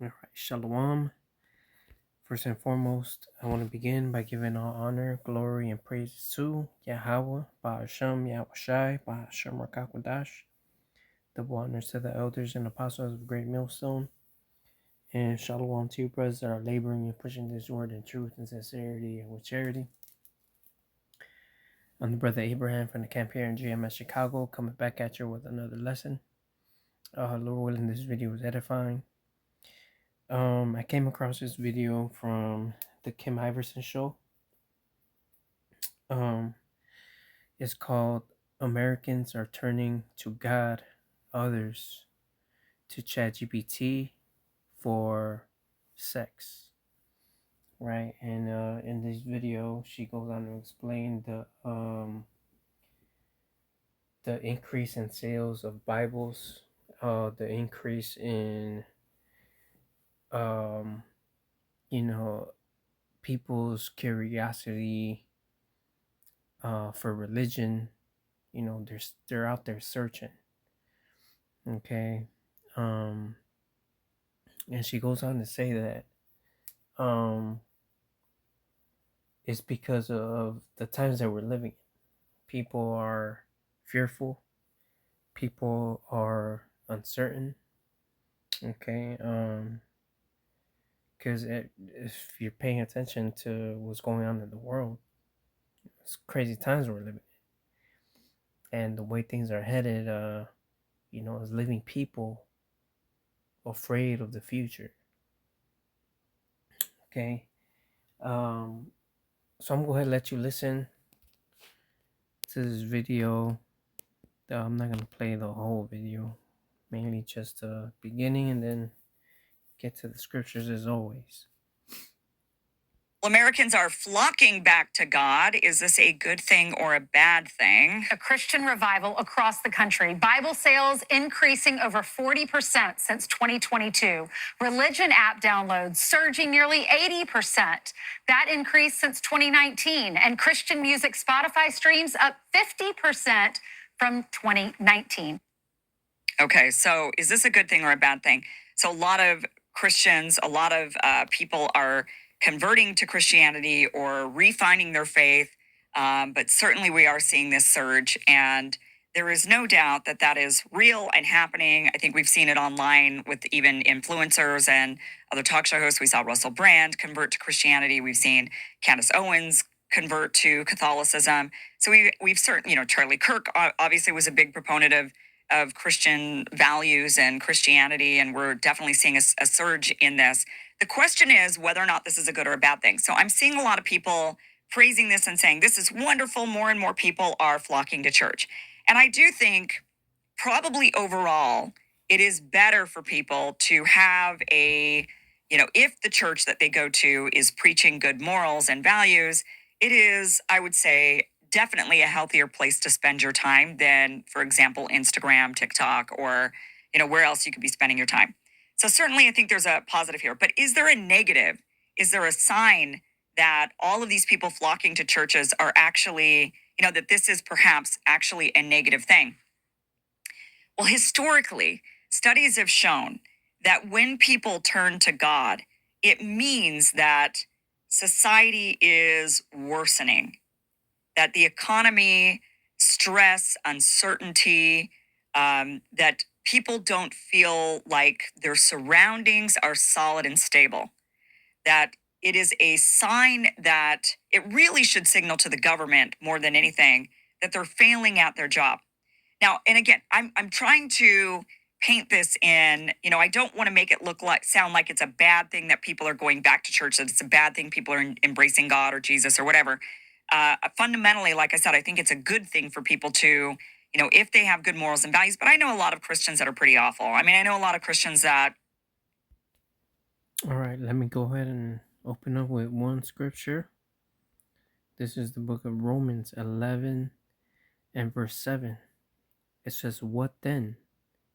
All right, Shalom. First and foremost, I want to begin by giving all honor, glory, and praise to Yahweh, Ba'ashem, Yahushai, Ba'ashem Rakakwadash. Double honors to the elders and apostles of Great Millstone. And Shalom to you, brothers that are laboring and pushing this word in truth and sincerity and with charity. I'm the brother Abraham from the camp here in GMS Chicago, coming back at you with another lesson. Lord willing, this video was edifying. I came across this video from the Kim Iverson show. It's called Americans Are Turning to God, Others to ChatGPT for Sex. Right, and in this video, she goes on to explain the increase in sales of Bibles, the increase in people's curiosity for religion. They're out there searching. Okay. And she goes on to say that it's because of the times that we're living in. People are fearful. People are uncertain. Okay. Because if you're paying attention to what's going on in the world, it's crazy times we're living in. And the way things are headed, is leaving people afraid of the future. Okay. So I'm going to go ahead and let you listen to this video. I'm not going to play the whole video, mainly just the beginning, and then get to the scriptures as always. Americans are flocking back to God. Is this a good thing or a bad thing? A Christian revival across the country. Bible sales increasing over 40% since 2022. Religion app downloads surging nearly 80%. That increase since 2019. And Christian music Spotify streams up 50% from 2019. Okay, so is this a good thing or a bad thing? So a lot of Christians, a lot of people are converting to Christianity or refining their faith. But certainly we are seeing this surge, and there is no doubt that that is real and happening. I think we've seen it online with even influencers and other talk show hosts. We saw Russell Brand convert to Christianity. We've seen Candace Owens convert to Catholicism. So we've certainly, Charlie Kirk obviously was a big proponent of Christian values and Christianity, and we're definitely seeing a surge in this. The question is whether or not this is a good or a bad thing. So I'm seeing a lot of people praising this and saying this is wonderful. More and more people are flocking to church. And I do think probably overall, it is better for people to have if the church that they go to is preaching good morals and values, it is, I would say, definitely a healthier place to spend your time than, for example, Instagram, TikTok, or, where else you could be spending your time. So certainly I think there's a positive here, but is there a negative? Is there a sign that all of these people flocking to churches are actually, that this is perhaps actually a negative thing? Well, historically, studies have shown that when people turn to God, it means that society is worsening, that the economy, stress, uncertainty, that people don't feel like their surroundings are solid and stable, that it is a sign that it really should signal to the government more than anything that they're failing at their job. Now, and again, I'm trying to paint this in, I don't want to make it sound like it's a bad thing that people are going back to church, that it's a bad thing people are embracing God or Jesus or whatever. Fundamentally, like I said, I think it's a good thing for people to, if they have good morals and values. But I know a lot of Christians that are pretty awful. I mean, I know a lot of Christians that. All right, let me go ahead and open up with one scripture. This is the book of Romans 11 and verse 7. It says, "What then?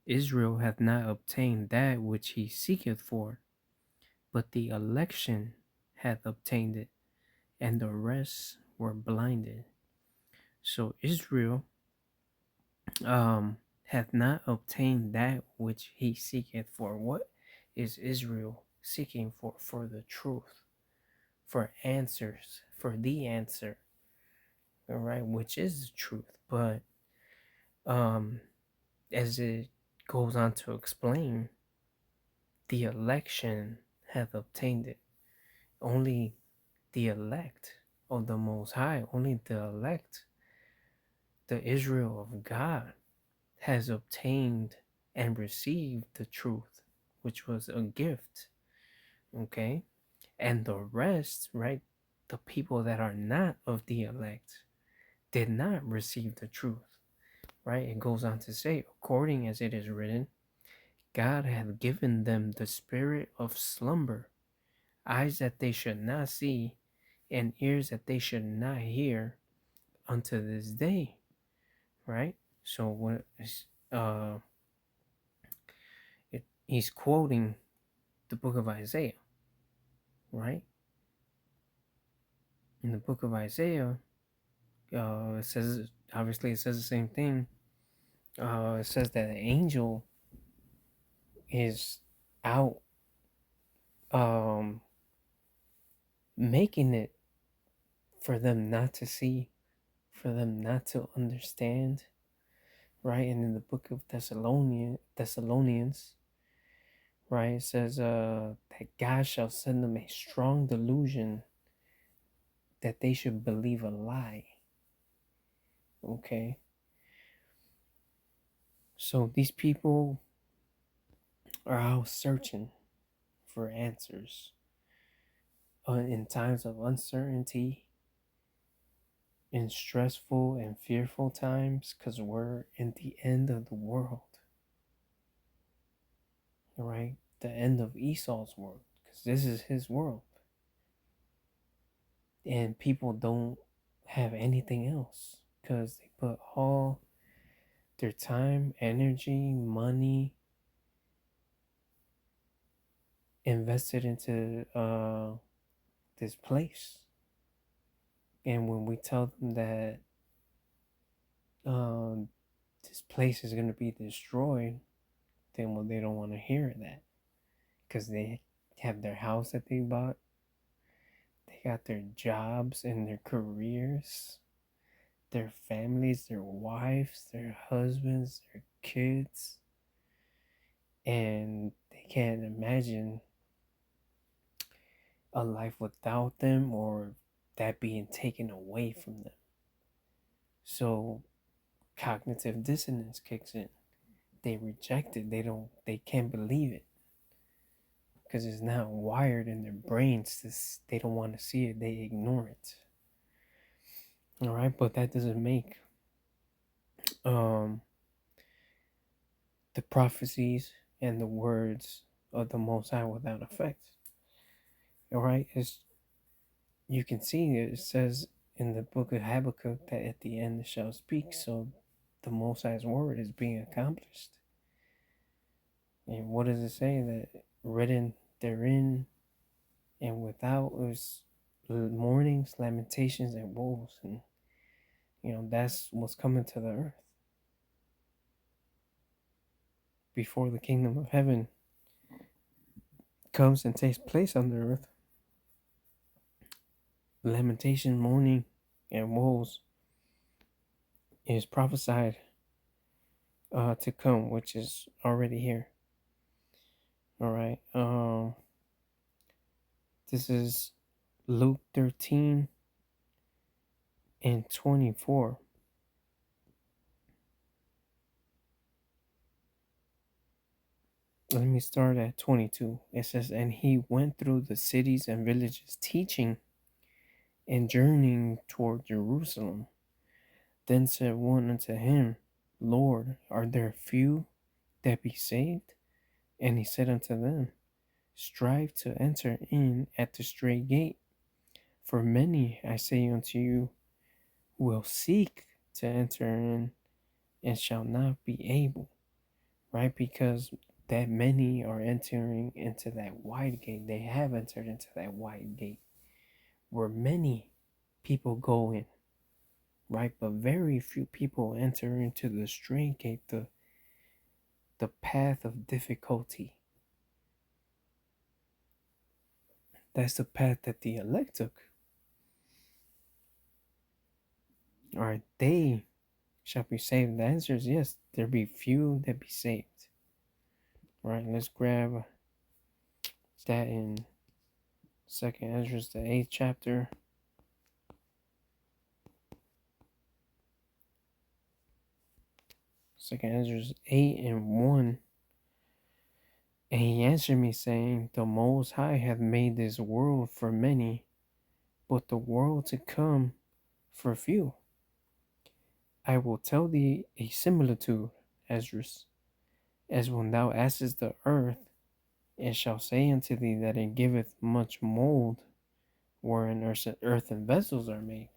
Israel hath not obtained that which he seeketh for, but the election hath obtained it, and the rest were blinded." So Israel hath not obtained that which he seeketh for. What is Israel seeking for the truth, for answers, for the answer, all right, which is the truth. But as it goes on to explain, the election hath obtained it. Only the elect of the Most High, only the elect, the Israel of God, has obtained and received the truth, which was a gift. Okay? And the rest, right? The people that are not of the elect did not receive the truth, right? It goes on to say, according as it is written, God hath given them the spirit of slumber, eyes that they should not see, and ears that they should not hear unto this day, right? So when uh, he's quoting the book of Isaiah, right? In the book of Isaiah, it says, obviously it says the same thing. It says that the angel is out making it for them not to see, for them not to understand, right? And in the book of Thessalonians, right, it says that God shall send them a strong delusion that they should believe a lie. Okay, so these people are out searching for answers in times of uncertainty, in stressful and fearful times, because we're in the end of the world, right? The end of Esau's world, because this is his world. And people don't have anything else because they put all their time, energy, money invested into this place. And when we tell them that this place is going to be destroyed, then well, they don't want to hear that because they have their house that they bought, they got their jobs and their careers, their families, their wives, their husbands, their kids, and they can't imagine a life without them or that being taken away from them. So cognitive dissonance kicks in. They reject it. They can't believe it because it's not wired in their brains. They don't want to see it. They ignore it. All right, but that doesn't make the prophecies and the words of the Most High without effect. All right, you can see it says in the book of Habakkuk that at the end it shall speak. So the Most High's word is being accomplished. And what does it say? That written therein and without was mournings, lamentations, and woes. And that's what's coming to the earth before the kingdom of heaven comes and takes place on the earth. Lamentation, mourning, and woes is prophesied to come, which is already here. All right. This is Luke 13 and 24. Let me start at 22. It says, and he went through the cities and villages, teaching and journeying toward Jerusalem. Then said one unto him, Lord, are there few that be saved? And he said unto them, strive to enter in at the strait gate. For many, I say unto you, will seek to enter in and shall not be able. Right? Because that many are entering into that wide gate. They have entered into that wide gate where many people go in. Right? But very few people enter into the strait gate, the path of difficulty. That's the path that the elect took. All right, they shall be saved. The answer is yes. There be few that be saved. All right, let's grab that in Second Ezra, the 8th chapter. Second Ezra 8:1. And he answered me, saying, The Most High hath made this world for many, but the world to come for few. I will tell thee a similitude, Esdras, as when thou askest the earth, it shall say unto thee that it giveth much mold, wherein earthen vessels are made.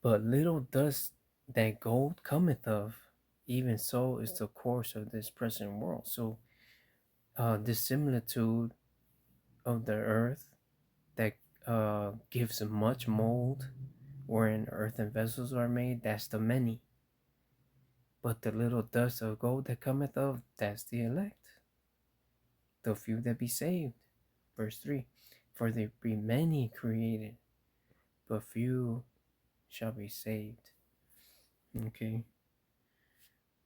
But little dust that gold cometh of, even so is the course of this present world. So, this similitude of the earth that gives much mold, wherein earthen vessels are made, that's the many. But the little dust of gold that cometh of, that's the elect, the few that be saved. Verse 3, for there be many created, but few shall be saved. Okay,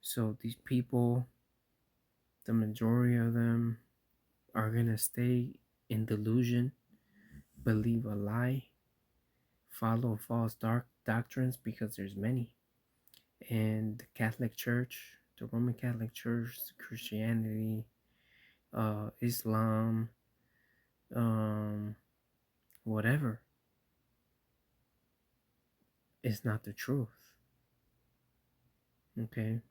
so these people, the majority of them, are going to stay in delusion, believe a lie, follow false dark doctrines, because there's many. And the Catholic Church, the Roman Catholic Church, Christianity, Islam, whatever, is not the truth. Okay?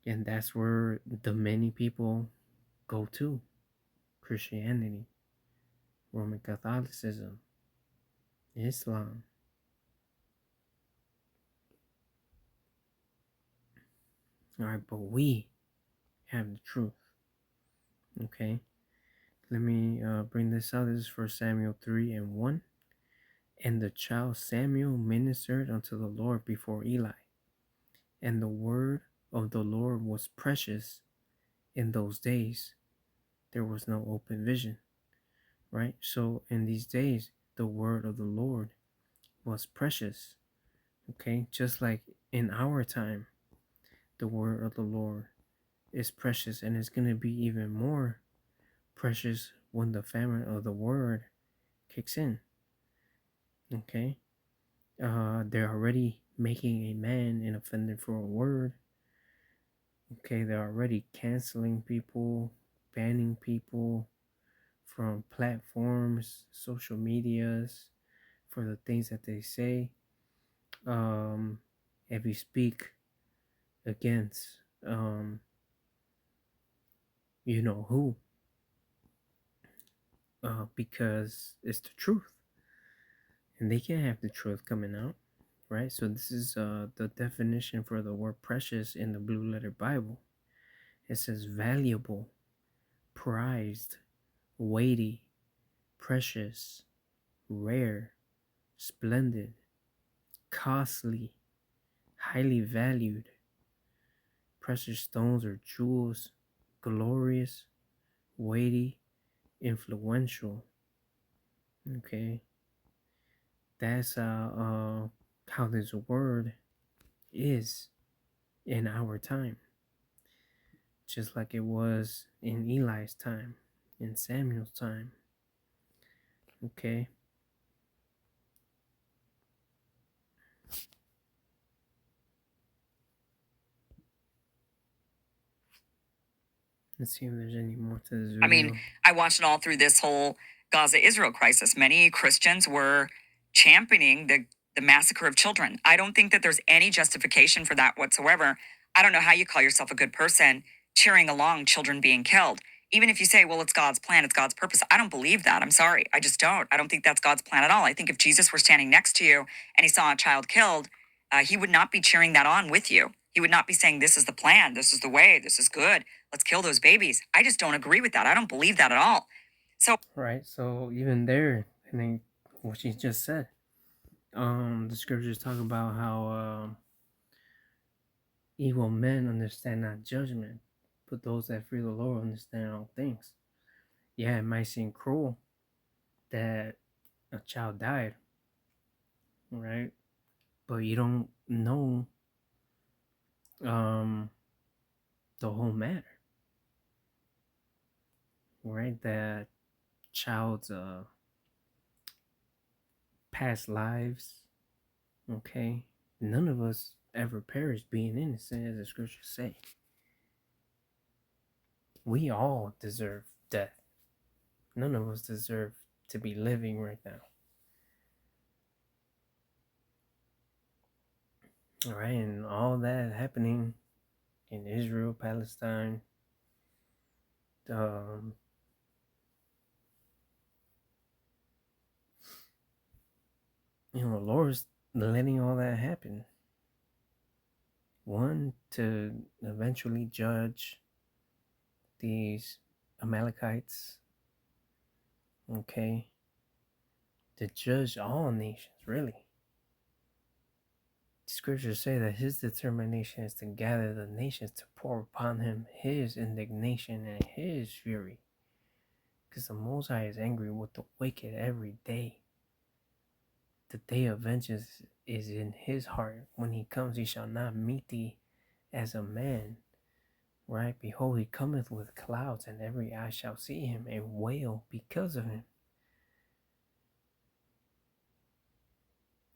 And that's where the many people go to. Christianity, Roman Catholicism, Islam. Alright, but we have the truth. Okay? Let me bring this out. This is 1 Samuel 3:1. And the child Samuel ministered unto the Lord before Eli. And the word of the Lord was precious in those days. There was no open vision. Right? So in these days, the word of the Lord was precious. Okay? Just like in our time, the word of the Lord is precious, and it's going to be even more precious when the famine of the word kicks in. Okay? They're already making a man an offender for a word. Okay, they're already canceling people, banning people from platforms, social medias, for the things that they say. If you speak against you know who, because it's the truth, and they can't have the truth coming out, right? So this is the definition for the word precious in the Blue Letter Bible. It says valuable, prized, weighty, precious, rare, splendid, costly, highly valued, precious stones or jewels, glorious, weighty, influential. Okay, that's how this word is in our time, just like it was in Eli's time, in Samuel's time. Okay. Let's see if there's any more to this video. I mean, I watched it all through this whole Gaza Israel crisis. Many Christians were championing the massacre of children. I don't think that there's any justification for that whatsoever. I don't know how you call yourself a good person cheering along children being killed. Even if you say, well, it's God's plan, it's God's purpose. I don't believe that. I'm sorry. I just don't. I don't think that's God's plan at all. I think if Jesus were standing next to you and he saw a child killed, he would not be cheering that on with you. He would not be saying, this is the plan, this is the way, this is good, let's kill those babies. I just don't agree with that. I don't believe that at all. So, right. So even there, and then what she just said, the scriptures talk about how evil men understand not judgment, but those that fear the Lord understand all things. yeah, it might seem cruel that a child died, right? But you don't know um the whole matter, right? That child's past lives, okay? None of us ever perish being innocent, as the scriptures say. We all deserve death. None of us deserve to be living right now. All right, and all that happening in Israel, Palestine, um, the Lord's letting all that happen. One, to eventually judge these Amalekites, okay? To judge all nations, really. Scriptures say that his determination is to gather the nations to pour upon him his indignation and his fury. Because the Most High is angry with the wicked every day. The day of vengeance is in his heart. When he comes, he shall not meet thee as a man. Right? Behold, he cometh with clouds, and every eye shall see him and wail because of him.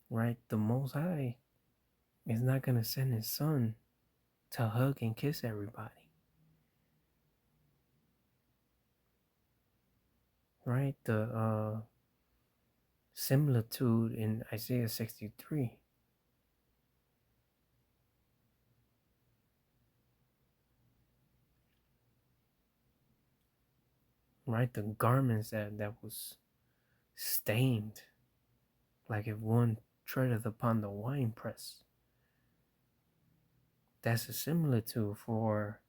Right? The Most High is not going to send his son to hug and kiss everybody. Right? The similitude in Isaiah 63. Right? The garments that was stained, like if one treadeth upon the winepress. That's a similitude for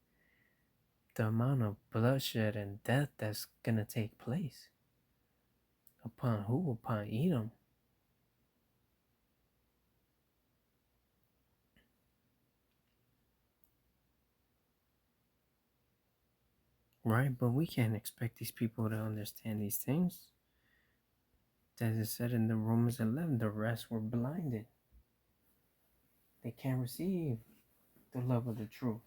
the amount of bloodshed and death that's gonna take place. Upon who? Upon Edom. Right? But we can't expect these people to understand these things. As it said in the Romans 11, the rest were blinded. They can't receive the love of the truth.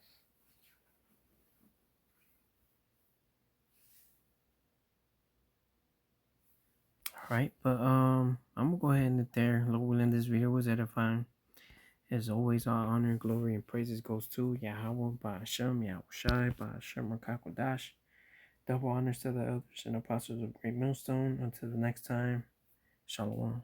Alright, but I'm gonna go ahead and end it there. Lord willing, this video was edifying. As always, all honor, glory, and praises goes to Yahweh, Ba'ashem, Yahushai, Ba'ashem, Rakakwadash. Double honors to the elders and apostles of Great Millstone. Until the next time, Shalom.